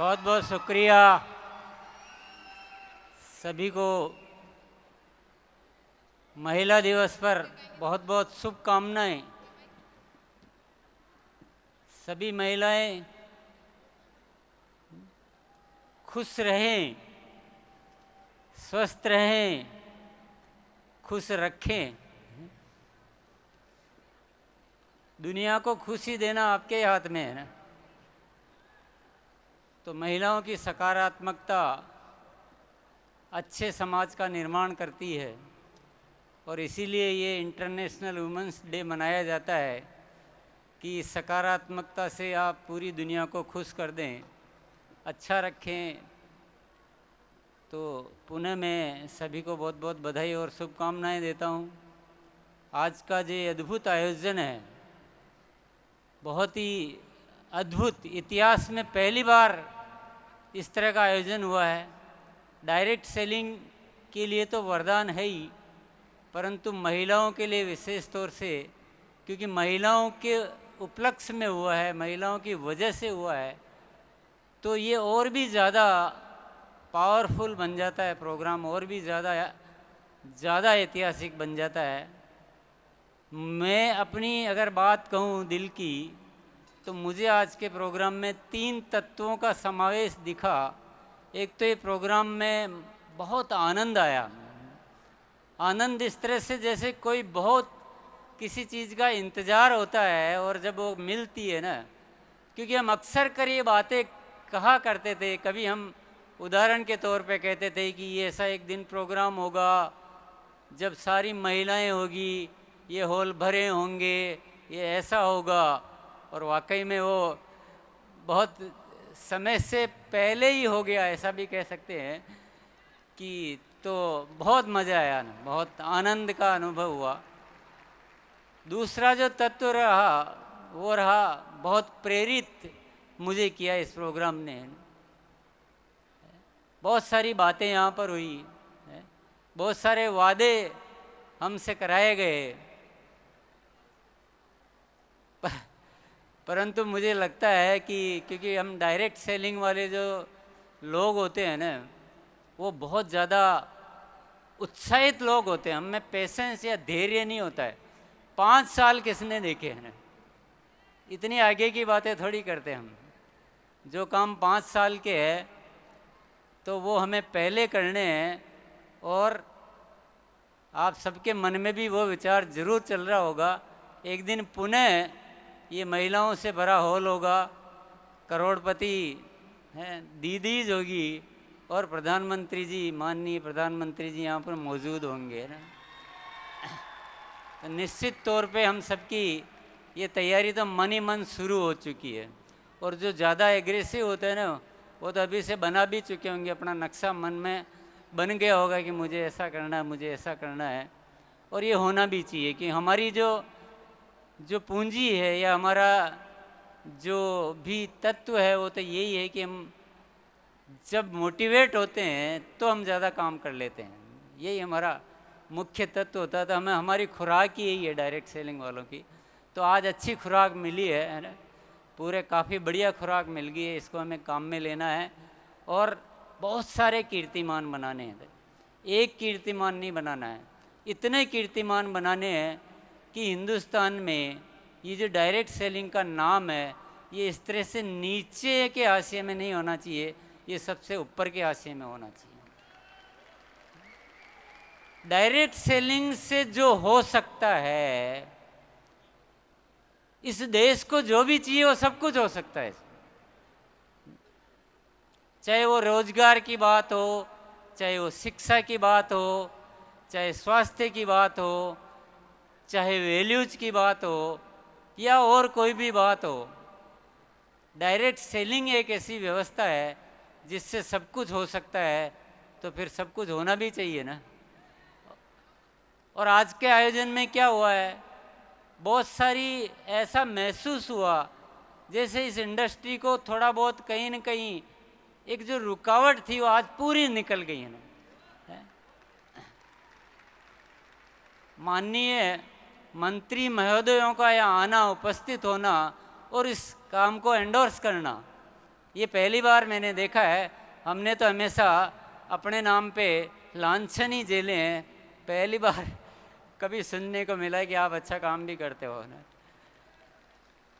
बहुत बहुत शुक्रिया सभी को। महिला दिवस पर बहुत बहुत शुभकामनाएं। सभी महिलाएं खुश रहें, स्वस्थ रहें, खुश रखें। दुनिया को खुशी देना आपके हाथ में है ना। तो महिलाओं की सकारात्मकता अच्छे समाज का निर्माण करती है और इसीलिए ये इंटरनेशनल वुमेंस डे मनाया जाता है कि सकारात्मकता से आप पूरी दुनिया को खुश कर दें, अच्छा रखें। तो पुनः मैं सभी को बहुत बहुत बधाई और शुभकामनाएं देता हूँ। आज का जो अद्भुत आयोजन है, बहुत ही अद्भुत, इतिहास में पहली बार इस तरह का आयोजन हुआ है। डायरेक्ट सेलिंग के लिए तो वरदान है ही, परंतु महिलाओं के लिए विशेष तौर से, क्योंकि महिलाओं के उपलक्ष्य में हुआ है, महिलाओं की वजह से हुआ है, तो ये और भी ज़्यादा पावरफुल बन जाता है प्रोग्राम, और भी ज़्यादा ऐतिहासिक बन जाता है। मैं अपनी अगर बात कहूँ दिल की, तो मुझे आज के प्रोग्राम में 3 तत्वों का समावेश दिखा। एक तो ये प्रोग्राम में बहुत आनंद आया। आनंद इस तरह से जैसे कोई बहुत किसी चीज़ का इंतज़ार होता है और जब वो मिलती है ना, क्योंकि हम अक्सर कर ये बातें कहा करते थे। कभी हम उदाहरण के तौर पे कहते थे कि ये ऐसा एक दिन प्रोग्राम होगा जब सारी महिलाएं होगी, ये हॉल भरे होंगे, ये ऐसा होगा। और वाकई में वो बहुत समय से पहले ही हो गया, ऐसा भी कह सकते हैं कि। तो बहुत मज़ा आया ना, बहुत आनंद का अनुभव हुआ। दूसरा जो तत्व रहा वो रहा, बहुत प्रेरित मुझे किया इस प्रोग्राम ने। बहुत सारी बातें यहाँ पर हुई, बहुत सारे वादे हमसे कराए गए, परंतु मुझे लगता है कि क्योंकि हम डायरेक्ट सेलिंग वाले जो लोग होते हैं ना, वो बहुत ज़्यादा उत्साहित लोग होते हैं। हम में पेशेंस या धैर्य नहीं होता है। 5 साल किसने देखे हैं ना, इतनी आगे की बातें थोड़ी करते हम। जो काम 5 साल के है तो वो हमें पहले करने हैं। और आप सबके मन में भी वो विचार जरूर चल रहा होगा, एक दिन पुनः ये महिलाओं से भरा हॉल होगा, करोड़पति हैं, दीदीज होगी और प्रधानमंत्री जी, माननीय प्रधानमंत्री जी यहाँ पर मौजूद होंगे ना। तो निश्चित तौर पे हम सबकी ये तैयारी तो मन ही मन शुरू हो चुकी है। और जो ज़्यादा एग्रेसिव होते हैं ना, वो तो अभी से बना भी चुके होंगे, अपना नक्शा मन में बन गया होगा कि मुझे ऐसा करना है, मुझे ऐसा करना है। और ये होना भी चाहिए कि हमारी जो पूंजी है या हमारा जो भी तत्व है वो तो यही है कि हम जब मोटिवेट होते हैं तो हम ज़्यादा काम कर लेते हैं। यही हमारा मुख्य तत्व होता है। तो हमें हमारी खुराक ही यही है डायरेक्ट सेलिंग वालों की। तो आज अच्छी खुराक मिली है ना, पूरे काफ़ी बढ़िया खुराक मिल गई है। इसको हमें काम में लेना है और बहुत सारे कीर्तिमान बनाने हैं। एक कीर्तिमान नहीं बनाना है, इतने कीर्तिमान बनाने हैं कि हिंदुस्तान में ये जो डायरेक्ट सेलिंग का नाम है, ये इस तरह से नीचे के हाशिए में नहीं होना चाहिए, ये सबसे ऊपर के हाशिए में होना चाहिए। डायरेक्ट सेलिंग से जो हो सकता है, इस देश को जो भी चाहिए वो सब कुछ हो सकता है। चाहे वो रोजगार की बात हो, चाहे वो शिक्षा की बात हो, चाहे स्वास्थ्य की बात हो, चाहे वैल्यूज की बात हो या और कोई भी बात हो। डायरेक्ट सेलिंग एक ऐसी व्यवस्था है जिससे सब कुछ हो सकता है, तो फिर सब कुछ होना भी चाहिए ना। और आज के आयोजन में क्या हुआ है, बहुत सारी ऐसा महसूस हुआ जैसे इस इंडस्ट्री को थोड़ा बहुत कहीं न कहीं एक जो रुकावट थी वो आज पूरी निकल गई है ना। माननीय मंत्री महोदयों का यहाँ आना, उपस्थित होना और इस काम को एंडोर्स करना, ये पहली बार मैंने देखा है। हमने तो हमेशा अपने नाम पे लांछन ही झेले हैं, पहली बार कभी सुनने को मिला कि आप अच्छा काम भी करते हो ना।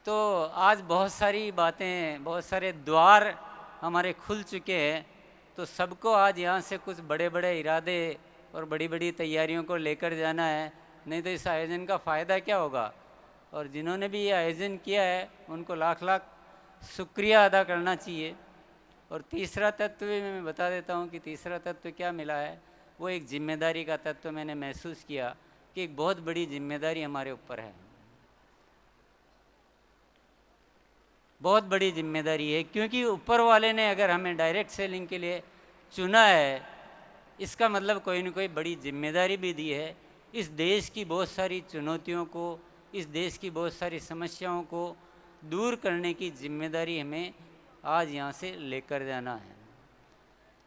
तो आज बहुत सारी बातें, बहुत सारे द्वार हमारे खुल चुके हैं। तो सबको आज यहाँ से कुछ बड़े बड़े इरादे और बड़ी बड़ी तैयारियों को लेकर जाना है, नहीं तो इस आयोजन का फ़ायदा क्या होगा। और जिन्होंने भी ये आयोजन किया है उनको लाख लाख शुक्रिया अदा करना चाहिए। और तीसरा तत्व भी मैं बता देता हूँ कि तीसरा तत्व क्या मिला है, वो एक जिम्मेदारी का तत्व मैंने महसूस किया कि एक बहुत बड़ी जिम्मेदारी हमारे ऊपर है, बहुत बड़ी जिम्मेदारी है। क्योंकि ऊपर वाले ने अगर हमें डायरेक्ट सेलिंग के लिए चुना है, इसका मतलब कोई न कोई बड़ी जिम्मेदारी भी दी है। इस देश की बहुत सारी चुनौतियों को, इस देश की बहुत सारी समस्याओं को दूर करने की जिम्मेदारी हमें आज यहाँ से लेकर जाना है।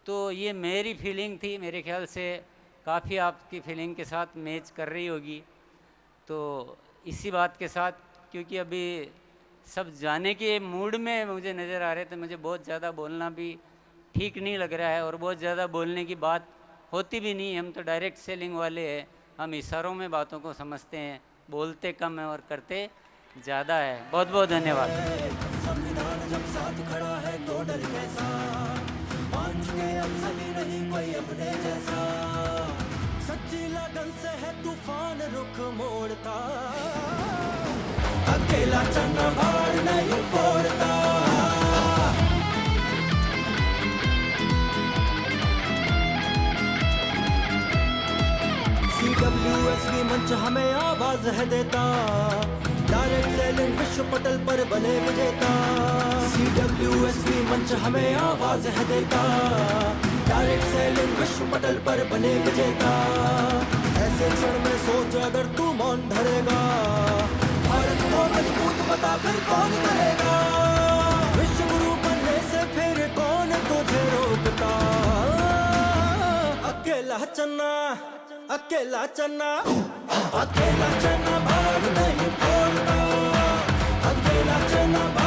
तो ये मेरी फीलिंग थी, मेरे ख्याल से काफ़ी आपकी फीलिंग के साथ मैच कर रही होगी। तो इसी बात के साथ, क्योंकि अभी सब जाने के मूड में मुझे नज़र आ रहे थे, मुझे बहुत ज़्यादा बोलना भी ठीक नहीं लग रहा है और बहुत ज़्यादा बोलने की बात होती भी नहीं। हम तो डायरेक्ट सेलिंग वाले हैं, हम इशारों में बातों को समझते हैं, बोलते कम है और करते ज़्यादा है। बहुत बहुत धन्यवाद। संविधान जब साथ खड़ा है तो डर कैसा, मान चुके अब सभी नहीं कोई अपने जैसा, सच्ची लगन से है तूफान रुख मोड़ता, अकेला चलना भाड़ नहीं फोड़ता। CWSV मंच हमें आवाज है देता, डायरेक्ट सेलिंग विश्व पटल पर बने विजेता। CWSV मंच हमें आवाज है देता, डायरेक्ट सेलिंग विश्व पटल पर बने विजेता। ऐसे क्षण में सोच अगर तू मौन धरेगा, भारत को मजबूत बता फिर कौन करेगा। विश्व गुरु बनने से फिर कौन तुझे रोकता, अकेला चलना, अकेला चलना, अकेला चलना भाग नहीं फोड़ता, अकेला चलना।